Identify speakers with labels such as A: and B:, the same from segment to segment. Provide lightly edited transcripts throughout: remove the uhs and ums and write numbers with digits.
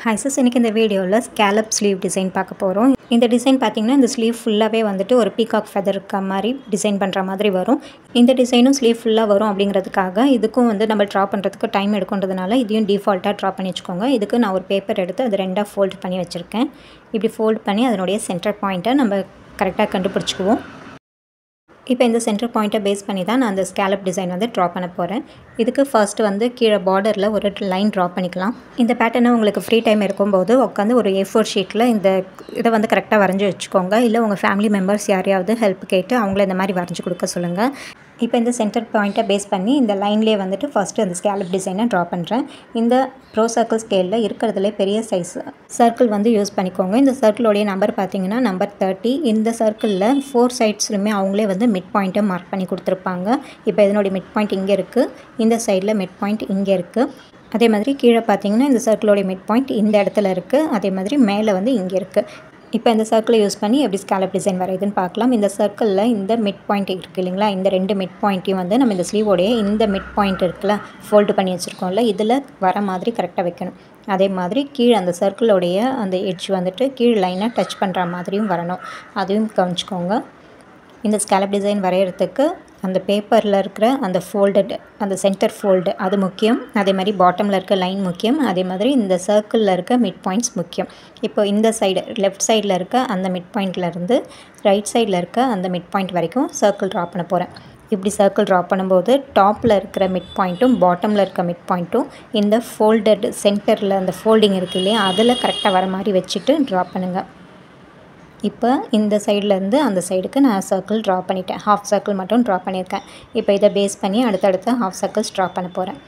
A: Hi sis, இன்னைக்கு இந்த வீடியோவில் ஸ்கேலப் ஸ்லீவ் டிசைன் பார்க்க போகிறோம். இந்த டிசைன் பார்த்திங்கன்னா இந்த ஸ்லீவ் ஃபுல்லாகவே வந்துட்டு ஒரு பீகாக் ஃபெதர் இருக்க மாதிரி டிசைன் பண்ணுற மாதிரி வரும். இந்த டிசைனும் ஸ்லீவ் ஃபுல்லாக வரும் அப்படிங்கிறதுக்காக இதுக்கும் வந்து நம்ம ட்ரா பண்ணுறதுக்கு டைம் எடுக்குன்றதுனால இதையும் டிஃபால்ட்டாக ட்ரா பண்ணி வச்சுக்கோங்க. இதுக்கு நான் ஒரு பேப்பர் எடுத்து அது ரெண்டாக ஃபோல்ட் பண்ணி வச்சுருக்கேன். இப்படி ஃபோல்ட் பண்ணி அதனுடைய சென்டர் பாயிண்ட்டை நம்ம கரெக்டாக கண்டுபிடிச்சிக்குவோம். இப்போ இந்த சென்டர் பாயிண்ட்டை பேஸ் பண்ணி தான் நான் அந்த ஸ்கேலப் டிசைன் வந்து ட்ரா பண்ண போகிறேன். இதுக்கு ஃபர்ஸ்ட்டு வந்து கீழே பார்டரில் ஒரு லைன் ட்ரா பண்ணிக்கலாம். இந்த பேட்டர்னை உங்களுக்கு ஃப்ரீ டைம் இருக்கும்போது உட்காந்து ஒரு A4 ஷீட்டில் இந்த இதை வந்து கரெக்டாக வரைஞ்சி வச்சுக்கோங்க. இல்லை உங்கள் ஃபேமிலி மெம்பர்ஸ் யாரையாவது ஹெல்ப் கேட்டு அவங்கள இந்த மாதிரி வரைஞ்சி கொடுக்க சொல்லுங்கள். இப்போ இந்த சென்டர் பாயிண்ட்டை பேஸ் பண்ணி இந்த லைன்லேயே வந்துட்டு ஃபஸ்ட்டு அந்த ஸ்கேலப் டிசைனை ட்ரா பண்ணுறேன். இந்த ப்ரோ சர்க்கிள் ஸ்கேலில் இருக்கிறதுலே பெரிய சைஸ் சர்க்கிள் வந்து யூஸ் பண்ணிக்கோங்க. இந்த சர்க்கிளோடைய நம்பர் பார்த்தீங்கன்னா நம்பர் 30. இந்த சர்க்கிளில் 4 சைட்ஸ்லுமே அவங்களே வந்து மிட் பாயிண்ட்டை மார்க் பண்ணி கொடுத்துருப்பாங்க. இப்போ இதனுடைய மிட் பாயிண்ட் இங்கே இருக்குது, இந்த சைடில் மிட் பாயிண்ட் இங்கே இருக்குது. அதே மாதிரி கீழே பார்த்தீங்கன்னா இந்த சர்க்கிளோடைய மிட் பாயிண்ட் இந்த இடத்துல இருக்குது. அதே மாதிரி மேலே வந்து இங்கே இருக்குது. இப்போ இந்த சர்க்கிளை யூஸ் பண்ணி எப்படி ஸ்கேலப் டிசைன் வரையுதுன்னு பார்க்கலாம். இந்த சர்க்கிளில் இந்த மிட் பாயிண்ட் இருக்குது இல்லைங்களா, இந்த 2 மிட் பாயிண்ட்டையும் வந்து நம்ம இந்த ஸ்லீவோடைய இந்த மிட் பாயிண்ட் இருக்குல்ல ஃபோல்டு பண்ணி வச்சுருக்கோம்ல, இதில் வர மாதிரி கரெக்டாக வைக்கணும். அதே மாதிரி கீழே அந்த சர்க்கிளோடைய அந்த எட்ஜ் வந்துட்டு கீழ் லைனை டச் பண்ணுற மாதிரியும் வரணும். அதையும் கவனிச்சிக்கோங்க. இந்த ஸ்கேலப் டிசைன் வரைகிறதுக்கு அந்த பேப்பரில் இருக்கிற அந்த ஃபோல்டட் அந்த சென்டர் ஃபோல்டு அது முக்கியம். அதே மாதிரி பாட்டமில் இருக்க லைன் முக்கியம். அதே மாதிரி இந்த சர்க்கிளில் இருக்க மிட் பாயிண்ட்ஸ் முக்கியம். இப்போ இந்த சைடு லெஃப்ட் சைடில் இருக்க அந்த மிட் பாயிண்ட்லேருந்து ரைட் சைடில் இருக்க அந்த மிட் பாயிண்ட் வரைக்கும் சர்க்கிள் ட்ரா பண்ண போகிறேன். இப்படி சர்க்கிள் ட்ரா பண்ணும்போது டாப்பில் இருக்கிற மிட் பாயிண்ட்டும் பாட்டமில் இருக்க மிட் பாயிண்ட்டும் இந்த ஃபோல்டட் சென்டரில் அந்த ஃபோல்டிங் இருக்குது இல்லையா, அதில் கரெக்டாக வர மாதிரி வச்சுட்டு ட்ரா பண்ணுங்கள். இப்போ இந்த சைட்லேருந்து அந்த சைடுக்கு நான் சர்க்கிள் ட்ரா பண்ணிட்டேன். ஹாஃப் சர்க்கிள் மட்டும் ட்ரா பண்ணியிருக்கேன். இப்போ இதை பேஸ் பண்ணி அடுத்தடுத்த ஹாஃப் சர்க்கிள்ஸ் ட்ரா பண்ண போகிறேன்.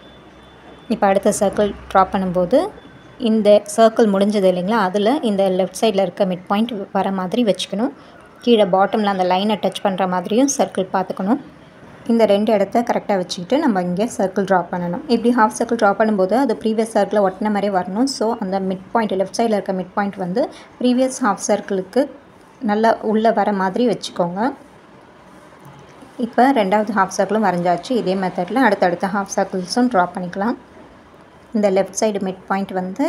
A: இப்போ அடுத்த சர்க்கிள் ட்ரா பண்ணும்போது இந்த சர்க்கிள் முடிஞ்சது இல்லைங்களா, அதில் இந்த லெஃப்ட் சைடில் இருக்க மிட் பாயிண்ட் வர மாதிரி வச்சுக்கணும். கீழே பாட்டமில் அந்த லைனை டச் பண்ணுற மாதிரியும் சர்க்கிள் பார்த்துக்கணும். இந்த 2 இடத்த கரெக்டாக வச்சுக்கிட்டு நம்ம இங்கே சர்க்கிள் ட்ரா பண்ணணும். இப்படி ஹாஃப் சர்க்கிள் ட்ரா பண்ணும்போது அது ப்ரீவியஸ் சர்க்கிளை ஒட்டின மாதிரி வரணும். ஸோ அந்த மிட் பாயிண்ட் லெஃப்ட் சைடில் இருக்க மிட் பாயிண்ட் வந்து ப்ரீவியஸ் ஹாஃப் சர்க்கிளுக்கு நல்லா உள்ளே வர மாதிரி வச்சுக்கோங்க. இப்போ 2வது ஹாஃப் சர்க்கிளும் வரைஞ்சாச்சு. இதே மெத்தடில் அடுத்தடுத்த ஹாஃப் சர்க்கிள்ஸும் ட்ரா பண்ணிக்கலாம். இந்த லெஃப்ட் சைடு மிட் பாயிண்ட் வந்து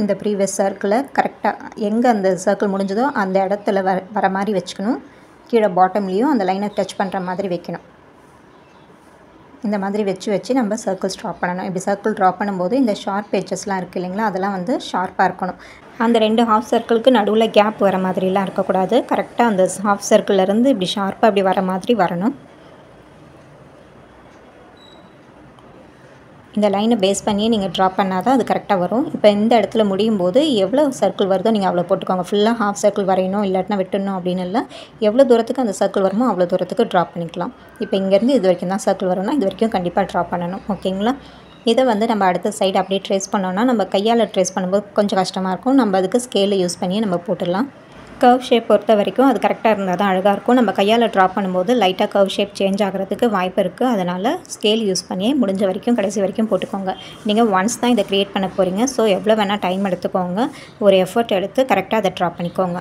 A: இந்த ப்ரீவியஸ் சர்க்கிளை கரெக்டாக எங்கே அந்த சர்க்கிள் முடிஞ்சதோ அந்த இடத்துல வர மாதிரி வச்சுக்கணும். கீழே பாட்டம்லேயும் அந்த லைனை டச் பண்ணுற மாதிரி வைக்கணும். இந்த மாதிரி வச்சு நம்ம சர்க்கிள்ஸ் ட்ரா பண்ணணும். இப்படி சர்க்கிள் ட்ரா பண்ணும்போது இந்த ஷார்ப் எட்ஜஸ்லாம் இருக்குது இல்லைங்களா, அதெல்லாம் வந்து ஷார்ப்பாக இருக்கணும். அந்த 2 ஹாஃப் சர்க்கிளுக்கு நடுவில் கேப் வர மாதிரிலாம் இருக்கக்கூடாது. கரெக்டாக அந்த ஹாஃப் சர்க்கிள்லேருந்து இப்படி ஷார்ப்பாக இப்படி வர மாதிரி வரணும். இந்த லைனை பேஸ் பண்ணி நீங்கள் ட்ரா பண்ணால் தான் அது கரெக்டாக வரும். இப்போ இந்த இடத்துல முடியும் போது எவ்வளோ சர்க்கிள் வருதோ நீங்கள் அவ்வளோ போட்டுக்கோங்க. ஃபுல்லாக ஹாஃப் சர்க்கிள் வரையணும் இல்லாட்டினா விட்டுடணும் அப்படின்னு இல்லை. எவ்வளோ தூரத்துக்கு அந்த சர்க்கிள் வருமோ அவ்வளோ தூரத்துக்கு ட்ரா பண்ணிக்கலாம். இப்போ இங்கேருந்து இது வரைக்கும் தான் சர்க்கிள் வரும்னா இது வரைக்கும் கண்டிப்பாக ட்ரா பண்ணணும். ஓகேங்களா? இதை வந்து நம்ம அடுத்த சைடு அப்படியே ட்ரேஸ் பண்ணோன்னா நம்ம கையால் ட்ரேஸ் பண்ணும்போது கொஞ்சம் கஷ்டமாக இருக்கும். நம்ம அதுக்கு ஸ்கேலை யூஸ் பண்ணி நம்ம போட்டுடலாம். கர்வ் ஷேப் பொறுத்த வரைக்கும் அது கரெக்டாக இருந்தால் தான் அழகாக இருக்கும். நம்ம கையால் ட்ரா பண்ணும்போது லைட்டாக கர்வ் ஷேப் சேஞ்ச் ஆகிறதுக்கு வாய்ப்பு இருக்குது. அதனால் ஸ்கேல் யூஸ் பண்ணி முடிஞ்ச வரைக்கும் கடைசி வரைக்கும் போட்டுக்கோங்க. நீங்கள் ஒன்ஸ் தான் இதை க்ரியேட் பண்ண போகிறீங்க. ஸோ எவ்வளோ வேணால் டைம் எடுத்துக்கோங்க. ஒரு எஃபர்ட் எடுத்து கரெக்டாக அதை ட்ரா பண்ணிக்கோங்க.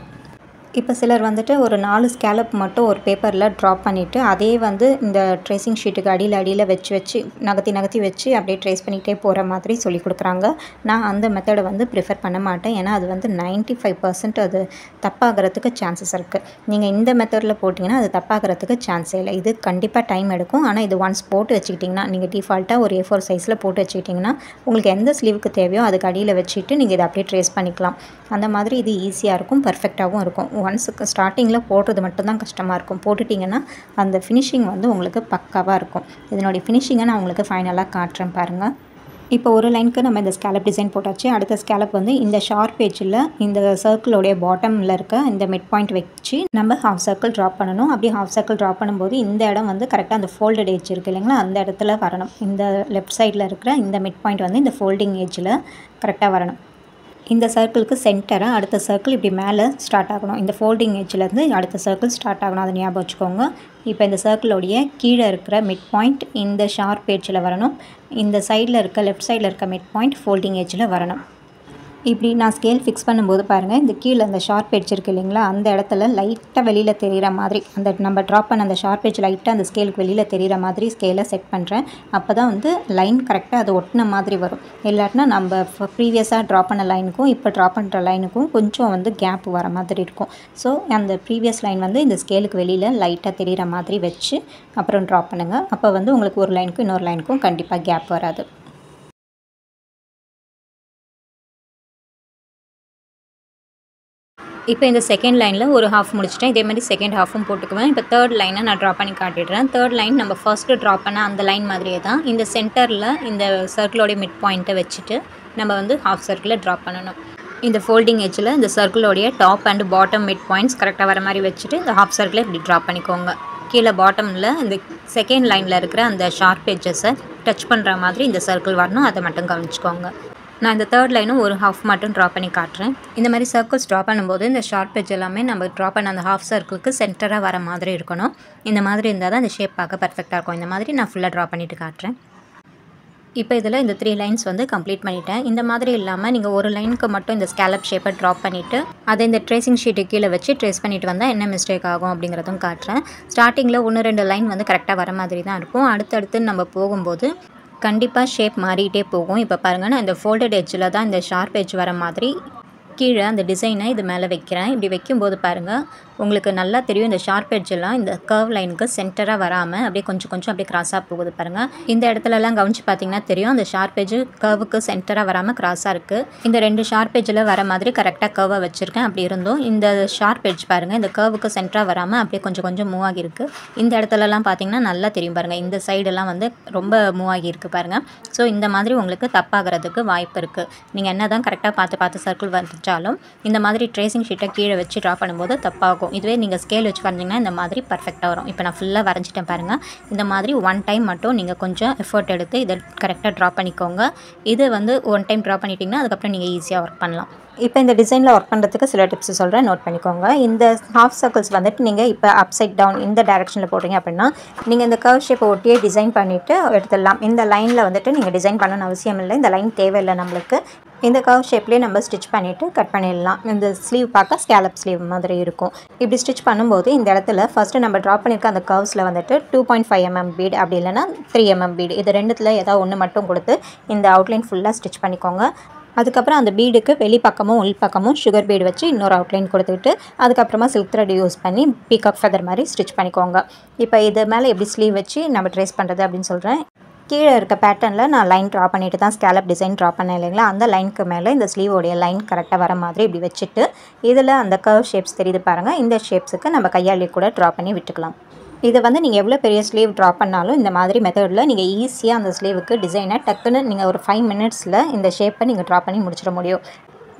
A: இப்போ சிலர் வந்துட்டு ஒரு 4 ஸ்கேலப் மட்டும் ஒரு பேப்பரில் ட்ரா பண்ணிவிட்டு அதே வந்து இந்த ட்ரேசிங் ஷீட்டுக்கு அடியில் வச்சு நகர்த்தி வச்சு அப்படியே ட்ரேஸ் பண்ணிகிட்டே போகிற மாதிரி சொல்லி கொடுக்குறாங்க. நான் அந்த மெத்தடை வந்து ப்ரிஃபர் பண்ண மாட்டேன். ஏன்னா அது வந்து 95% அது தப்பாகிறதுக்கு சான்சஸ் இருக்குது. நீங்கள் இந்த மெத்தடில் போட்டிங்கன்னா அது தப்பாகிறதுக்கு சான்ஸே இல்லை. இது கண்டிப்பாக டைம் எடுக்கும். ஆனால் இது ஒன்ஸ் போட்டு வச்சுக்கிட்டிங்கன்னா நீங்கள் டிஃபால்ட்டாக ஒரு A4 சைஸில் போட்டு வச்சுக்கிட்டிங்கன்னா உங்களுக்கு எந்த ஸ்லீவுக்கு தேவையோ அதுக்கு அடியில் வச்சுட்டு நீங்கள் இதை அப்படியே ட்ரேஸ் பண்ணிக்கலாம். அந்த மாதிரி இது ஈஸியாக இருக்கும், பர்ஃபெக்டாகவும் இருக்கும். ஒன்ஸுக்கு ஸ்டார்டிங்கில் போடுறது மட்டும்தான் கஷ்டமாக இருக்கும். போட்டுட்டிங்கன்னா அந்த ஃபினிஷிங் வந்து உங்களுக்கு பக்காவாக இருக்கும். இதனுடைய ஃபினிஷிங்கை நான் உங்களுக்கு ஃபைனலாக காட்டுறேன் பாருங்கள். இப்போ ஒரு லைனுக்கு நம்ம இந்த ஸ்கேலப் டிசைன் போட்டாச்சு. அடுத்த ஸ்கேலப் வந்து இந்த ஷார்ப் எட்ஜில் இந்த சர்க்கிளோடைய பாட்டமில் இருக்க இந்த மிட் பாயிண்ட் வச்சு நம்ம ஹாஃப் சர்க்கிள் ட்ரா பண்ணணும். அப்படி ஹாஃப் சர்க்கிள் ட்ரா பண்ணும்போது இந்த இடம் வந்து கரெக்டாக அந்த ஃபோல்டட் எட்ஜ் இருக்குது இல்லைங்களா, அந்த இடத்துல வரணும். இந்த லெஃப்ட் சைடில் இருக்கிற இந்த மிட் பாயிண்ட் வந்து இந்த ஃபோல்டிங் எட்ஜில் கரெக்டாக வரணும். இந்த சர்க்கிளுக்கு சென்டராக அடுத்த சர்க்கிள் இப்படி மேலே ஸ்டார்ட் ஆகணும். இந்த ஃபோல்டிங் எட்ஜிலேருந்து அடுத்த சர்க்கிள் ஸ்டார்ட் ஆகணும். அதை ஞாபகம் வச்சுக்கோங்க. இப்போ இந்த சர்க்கிளோடைய கீழே இருக்கிற மிட் பாயிண்ட் இந்த ஷார்ப் எட்ஜில் வரணும். இந்த சைடில் இருக்க லெஃப்ட் சைடில் இருக்க மிட் பாயிண்ட் ஃபோல்டிங் எட்ஜில் வரணும். இப்படி நான் ஸ்கேல் ஃபிக்ஸ் பண்ணும்போது பாருங்கள், இந்த கீழே அந்த ஷார்ப் எட்ஜ் இருக்குது இல்லைங்களா, அந்த இடத்துல லைட்டாக வெளியில் தெரிகிற மாதிரி அந்த நம்ம ட்ராப் பண்ண அந்த ஷார்ப் எட்ஜ் லைட்டாக அந்த ஸ்கேலுக்கு வெளியில் தெரிகிற மாதிரி ஸ்கேலை செட் பண்ணுறேன். அப்போ தான் வந்து லைன் கரெக்டாக அது ஒட்டின மாதிரி வரும். இல்லாட்டினா நம்ம ப்ரீவியஸாக ட்ரா பண்ண லைனுக்கும் இப்போ ட்ரா பண்ணுற லைனுக்கும் கொஞ்சம் வந்து கேப் வர மாதிரி இருக்கும். ஸோ அந்த ப்ரீவியஸ் லைன் வந்து இந்த ஸ்கேலுக்கு வெளியில் லைட்டாக தெரிகிற மாதிரி வச்சு அப்புறம் ட்ரா பண்ணுங்கள். அப்போ வந்து உங்களுக்கு ஒரு லைனுக்கும் இன்னொரு லைனுக்கும் கண்டிப்பாக கேப் வராது. இப்போ இந்த செகண்ட் லைனில் ஒரு ஹாஃப் முடிச்சிட்டேன். இதே மாதிரி செகண்ட் ஹாஃபும் போட்டுக்குவேன். இப்போ தேர்ட் லைனை நான் ட்ரா பண்ணி காட்டிடுறேன். தேர்ட் லைன் நம்ம ஃபர்ஸ்ட்டு ட்ரா பண்ண அந்த லைன் மாதிரியே தான் இந்த சென்டரில் இந்த சர்க்கிளோடைய மிட் பாயிண்ட்டை வச்சுட்டு நம்ம வந்து ஹாஃப் சர்க்கிளை ட்ரா பண்ணணும். இந்த ஃபோல்டிங் எட்ஜில் இந்த சர்க்கிளோடைய top and bottom mid points கரெக்டாக வர மாதிரி வச்சுட்டு இந்த ஹாஃப் சர்க்கிளை இப்படி ட்ரா பண்ணிக்கோங்க. கீழே பாட்டமில் இந்த செகண்ட் லைனில் இருக்கிற அந்த ஷார்ப் எட்ஜஸை டச் பண்ணுற மாதிரி இந்த சர்க்கிள் வரணும். அதை மட்டும் கவனிச்சுக்கோங்க. நான் இந்த தேர்ட் லைனும் ஒரு ஹாஃப் மட்டும் ட்ரா பண்ணி காட்டுறேன். இந்த மாதிரி சர்க்கிள்ஸ் ட்ரா பண்ணும்போது இந்த ஷார்ப் எட்ஜ் எல்லாமே நம்ம ட்ரா பண்ண அந்த ஹாஃப் சர்க்கிளுக்கு சென்டராக வர மாதிரி இருக்கணும். இந்த மாதிரி இருந்தால் தான் இந்த ஷேப் பார்க்க பர்ஃபெக்டாக இருக்கும். இந்த மாதிரி நான் ஃபுல்லாக ட்ரா பண்ணிவிட்டு காட்டுறேன். இப்போ இதில் இந்த 3 லைன்ஸ் வந்து கம்ப்ளீட் பண்ணிட்டேன். இந்த மாதிரி இல்லாமல் நீங்கள் ஒரு லைனுக்கு மட்டும் இந்த ஸ்கேலப் ஷேப்பை ட்ரா பண்ணிவிட்டு அதை இந்த ட்ரேசிங் ஷீட்டு கீழே வச்சு ட்ரேஸ் பண்ணிட்டு வந்தால் என்ன மிஸ்டேக் ஆகும் அப்படிங்கிறதும் காட்டுறேன். ஸ்டார்டிங்கில் 1-2 லைன் வந்து கரெக்டாக வர மாதிரி தான் இருக்கும். அடுத்தடுத்து நம்ம போகும்போது கண்டிப்பாக ஷேப் மாறிக்கிட்டே போகும். இப்போ பாருங்கள், நான் இந்த ஃபோல்டட் எட்ஜில் தான் இந்த ஷார்ப் எட்ஜ் வர மாதிரி கீழே அந்த டிசைனை இது மேலே வைக்கிறேன். இப்படி வைக்கும்போது பாருங்கள், உங்களுக்கு நல்லா தெரியும் இந்த ஷார்ப் எட்ஜெல்லாம் இந்த கர்வ் லைனுக்கு சென்டராக வராமல் அப்படியே கொஞ்சம் கொஞ்சம் அப்படியே கிராஸாக போகுது பாருங்கள். இந்த இடத்துலலாம் கவனிச்சு பார்த்தீங்கன்னா தெரியும், அந்த ஷார்ப் எட்ஜ் கர்வுக்கு சென்டராக வராமல் கிராஸாக இருக்குது. இந்த 2 ஷார்ப் எட்ஜில் வர மாதிரி கரெக்டாக கர்வாக வச்சுருக்கேன். அப்படி இருந்தும் இந்த ஷார்ப் எட்ஜ் பாருங்கள், இந்த கர்வுக்கு சென்டராக வராமல் அப்படியே கொஞ்சம் கொஞ்சம் மூவ் ஆகியிருக்கு. இந்த இடத்துலலாம் பார்த்தீங்கன்னா நல்லா தெரியும் பாருங்கள், இந்த சைடெல்லாம் வந்து ரொம்ப மூவ் ஆகியிருக்கு பாருங்கள். ஸோ இந்த மாதிரி உங்களுக்கு தப்பாகிறதுக்கு வாய்ப்பு இருக்குது. நீங்கள் என்ன தான் கரெக்டாக பார்த்து சர்க்கிள் வந்துச்சாலும் இந்த மாதிரி ட்ரேசிங் ஷீட்டை கீழே வச்சு ட்ரா பண்ணும்போது தப்பாகும். இதுவே நீங்கள் ஸ்கேல் வச்சு வரைஞ்சிங்கன்னா இந்த மாதிரி பர்ஃபெக்டாக வரும். இப்போ நான் ஃபுல்லாக வரைஞ்சிட்டேன் பாருங்கள். இந்த மாதிரி 1 டைம் மட்டும் நீங்கள் கொஞ்சம் எஃபர்ட் எடுத்து இதை கரெக்டாக ட்ரா பண்ணிக்கோங்க. இது வந்து 1 டைம் ட்ரா பண்ணிட்டீங்கன்னா அதுக்கப்புறம் நீங்கள் ஈஸியாக ஒர்க் பண்ணலாம். இப்போ இந்த டிசைனில் ஒர்க் பண்ணுறதுக்கு சில டிப்ஸ் சொல்கிறேன், நோட் பண்ணிக்கோங்க. இந்த ஹாஃப் சர்க்கிள்ஸ் வந்துட்டு நீங்கள் இப்போ அப்சைட் டவுன் இந்த டைரெக்ஷனில் போடுறீங்க அப்படின்னா நீங்கள் இந்த கர்வ் ஷேப்பை ஒட்டியே டிசைன் பண்ணிவிட்டு எடுத்துடலாம். இந்த லைனில் வந்துட்டு நீங்கள் டிசைன் பண்ணணும்னு அவசியம் இல்லை. இந்த லைன் தேவையில்லை நம்மளுக்கு. இந்த கர்வ் ஷேப்லேயே நம்ம ஸ்டிச் பண்ணிவிட்டு கட் பண்ணிடலாம். இந்த ஸ்லீவ் பார்க்க ஸ்கேலப் ஸ்லீவ் மாதிரி இருக்கும். இப்படி ஸ்டிச் பண்ணும்போது இந்த இடத்துல ஃபஸ்ட்டு நம்ம ட்ரா பண்ணியிருக்க அந்த கர்வ்ஸில் வந்துட்டு 2.5 mm பீட் அப்படி இல்லைனா 3 mm பீடு, இது ரெண்டுத்தில் ஏதாவது ஒன்று மட்டும் கொடுத்து இந்த அவுட்லைன் ஃபுல்லாக ஸ்டிச் பண்ணிக்கோங்க. அதுக்கப்புறம் அந்த பீடுக்கு வெளிப்பக்கமும் உள்பக்கமும் சுகர் பீடு வச்சு இன்னொரு அவுட்லைன் கொடுத்துக்கிட்டு அதுக்கப்புறமா சில்க் த்ரெட் யூஸ் பண்ணி பீகாக் ஃபெதர் மாதிரி ஸ்டிச் பண்ணிக்கோங்க. இப்போ இது மேலே எப்படி ஸ்லீவ் வச்சு நம்ம ட்ரேஸ் பண்ணுறது அப்படின்னு சொல்கிறேன். கீழே இருக்க பேட்டர்னில் நான் லைன் ட்ரா பண்ணிட்டு தான் ஸ்கேலப் டிசைன் ட்ரா பண்ணேன் இல்லைங்களா, அந்த லைனுக்கு மேலே இந்த ஸ்லீவோடைய லைன் கரெக்டாக வர மாதிரி இப்படி வச்சுட்டு இதில் அந்த கர்வ் ஷேப்ஸ் தெரியுது பாருங்கள், இந்த ஷேப்ஸுக்கு நம்ம கையாளி கூட ட்ரா பண்ணி விட்டுக்கலாம். இதை வந்து நீங்கள் எவ்வளோ பெரிய ஸ்லீவ் ட்ரா பண்ணாலும் இந்த மாதிரி மெத்தடில் நீங்கள் ஈஸியாக அந்த ஸ்லீவுக்கு டிசைனை டக்குன்னு நீங்கள் ஒரு 5 minutesல இந்த ஷேப்பை நீங்கள் ட்ரா பண்ணி முடிச்சிட முடியும்.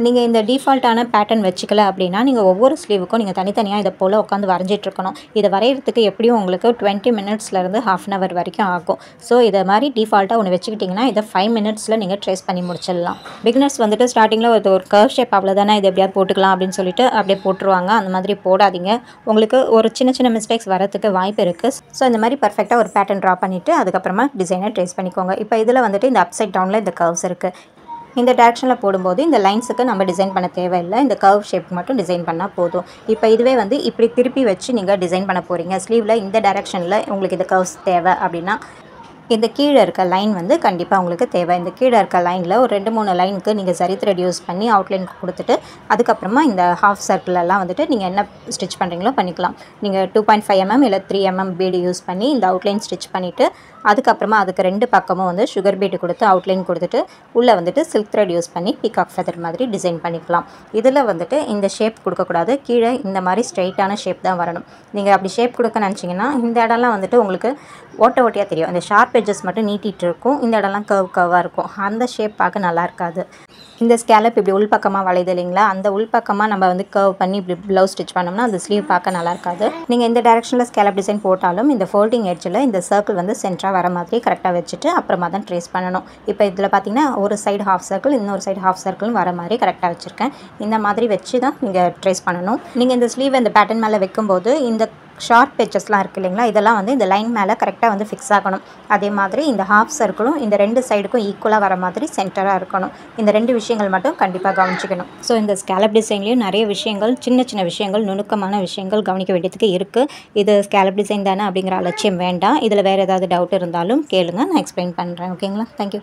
A: நீங்கள் இந்த டிஃபால்ட்டான பேட்டர்ன் வச்சுக்கல அப்படின்னா நீங்கள் ஒவ்வொரு ஸ்லீவுக்கும் நீங்கள் தனித்தனியாக இதை போல் உட்காந்து வரைஞ்சிட்ருக்கணும். இதை வரைகிறதுக்கு எப்படியும் உங்களுக்கு 20 minutesலேருந்து ½ an hour வரைக்கும் ஆகும். ஸோ இதை மாதிரி டிஃபால்ட்டாக ஒன்று வச்சுக்கிட்டிங்கன்னா இதை 5 minutesல நீங்கள் ட்ரேஸ் பண்ணி முடிச்சிடலாம். பிகினர்ஸ் வந்துட்டு ஸ்டார்டிங்கில் ஒரு கர்வ் ஷேப் அவ்வளோதானே, இது எப்படியாவது போட்டுக்கலாம் அப்படின்னு சொல்லிட்டு அப்படியே போட்டுருவாங்க. அந்த மாதிரி போடாதீங்க, உங்களுக்கு ஒரு சின்ன சின்ன மிஸ்டேக்ஸ் வரதுக்கு வாய்ப்பு இருக்குது. ஸோ இந்த மாதிரி பர்ஃபெக்டாக ஒரு பேட்டர்ன் ட்ரா பண்ணிவிட்டு அதுக்கப்புறமா டிசைனை ட்ரேஸ் பண்ணிக்கோங்க. இப்போ இதில் வந்துட்டு இந்த அப்சைட் டவுனில் இந்த கர்வ்ஸ் இருக்குது. இந்த டேரக்ஷனில் போடும்போது இந்த லைன்ஸுக்கு நம்ம டிசைன் பண்ண தேவையில்லை, இந்த கர்வ் ஷேப் மட்டும் டிசைன் பண்ணால் போதும். இப்போ இதுவே வந்து இப்படி திருப்பி வச்சு நீங்கள் டிசைன் பண்ண போகிறீங்க. ஸ்லீவில் இந்த டேரக்ஷனில் உங்களுக்கு இந்த கர்வ்ஸ் தேவை அப்படின்னா இந்த கீழே இருக்க லைன் வந்து கண்டிப்பாக உங்களுக்கு தேவை. இந்த கீழே இருக்க லைனில் ஒரு 2-3 லைனுக்கு நீங்கள் சரி த்ரெட் யூஸ் பண்ணி அவுட்லைன் கொடுத்துட்டு அதுக்கப்புறமா இந்த ஹாஃப் சர்க்கிளெல்லாம் வந்துட்டு நீங்கள் என்ன ஸ்டிச் பண்ணுறீங்களோ பண்ணிக்கலாம். நீங்கள் 2.5 mm இல்லை 3 mm பீடு யூஸ் பண்ணி இந்த அவுட்லைன் ஸ்டிச் பண்ணிவிட்டு அதுக்கப்புறமா அதுக்கு 2 பக்கமும் வந்து சுகர் பீடு கொடுத்து அவுட்லைன் கொடுத்துட்டு உள்ளே வந்துட்டு சில்க் த்ரெட் யூஸ் பண்ணி பீகாக் ஃபெதர் மாதிரி டிசைன் பண்ணிக்கலாம். இதில் வந்துட்டு இந்த ஷேப் கொடுக்கக்கூடாது, கீழே இந்த மாதிரி ஸ்ட்ரைட்டான ஷேப் தான் வரணும். நீங்கள் அப்படி ஷேப் கொடுக்க நினச்சிங்கன்னா இந்த இடம்லாம் வந்துட்டு உங்களுக்கு ஓட்டையாக தெரியும். அந்த ஷார்ப் எட்ஜஸ் மட்டும் நீட்டிகிட்டு இருக்கும், இந்த இடம்லாம் கர்வாக இருக்கும். அந்த ஷேப் பார்க்க நல்லா இருக்காது. இந்த ஸ்கேலப் இப்படி உள்பக்கமாக வளையுது இல்லைங்களா, அந்த உள்பக்கமாக நம்ம வந்து கர்வ் பண்ணி இப்படி ப்ளவுஸ் ஸ்டிச் பண்ணோம்னா அந்த ஸ்லீவ் பார்க்க நல்லா இருக்காது. நீங்கள் இந்த டேரக்ஷனில் ஸ்கேலப் டிசைன் போட்டாலும் இந்த ஃபோல்டிங் எட்ஜில் இந்த சர்க்கிள் வந்து சென்டராக வர மாதிரி கரெக்டாக வச்சுட்டு அப்புறமா தான் ட்ரேஸ் பண்ணணும். இப்போ இதில் பார்த்தீங்கன்னா ஒரு சைடு ஹாஃப் சர்க்கிள் இன்னொரு சைடு ஹாஃப் சர்க்கிள் வர மாதிரி கரெக்டாக வச்சுருக்கேன். இந்த மாதிரி வச்சு தான் நீங்கள் ட்ரேஸ் பண்ணணும். நீங்கள் இந்த ஸ்லீவ் இந்த பேட்டர்ன் மேலே வைக்கும்போது இந்த ஷார்ப் எட்ஜஸ்லாம் இருக்குது இல்லைங்களா, இதெல்லாம் வந்து இந்த லைன் மேலே கரெக்டாக வந்து ஃபிக்ஸ் ஆகணும். அதே மாதிரி இந்த ஹாஃப் சர்க்கிளும் இந்த 2 சைடுக்கும் ஈக்குவலாக வர மாதிரி சென்டராக இருக்கணும். இந்த 2 விஷயங்கள் மட்டும் கண்டிப்பாக கவனிச்சிக்கணும். ஸோ இந்த ஸ்கேலப் டிசைன்லேயும் நிறைய விஷயங்கள், சின்ன சின்ன விஷயங்கள், நுணுக்கமான விஷயங்கள் கவனிக்க வேண்டியதுக்கு இருக்குது. இது ஸ்கேலப் டிசைன் தானே அப்படிங்கிற அலட்சியம் வேண்டாம். இதில் வேறு ஏதாவது டவுட் இருந்தாலும் கேளுங்க, நான் எக்ஸ்பிளைன் பண்ணுறேன். ஓகேங்களா? தேங்க்யூ.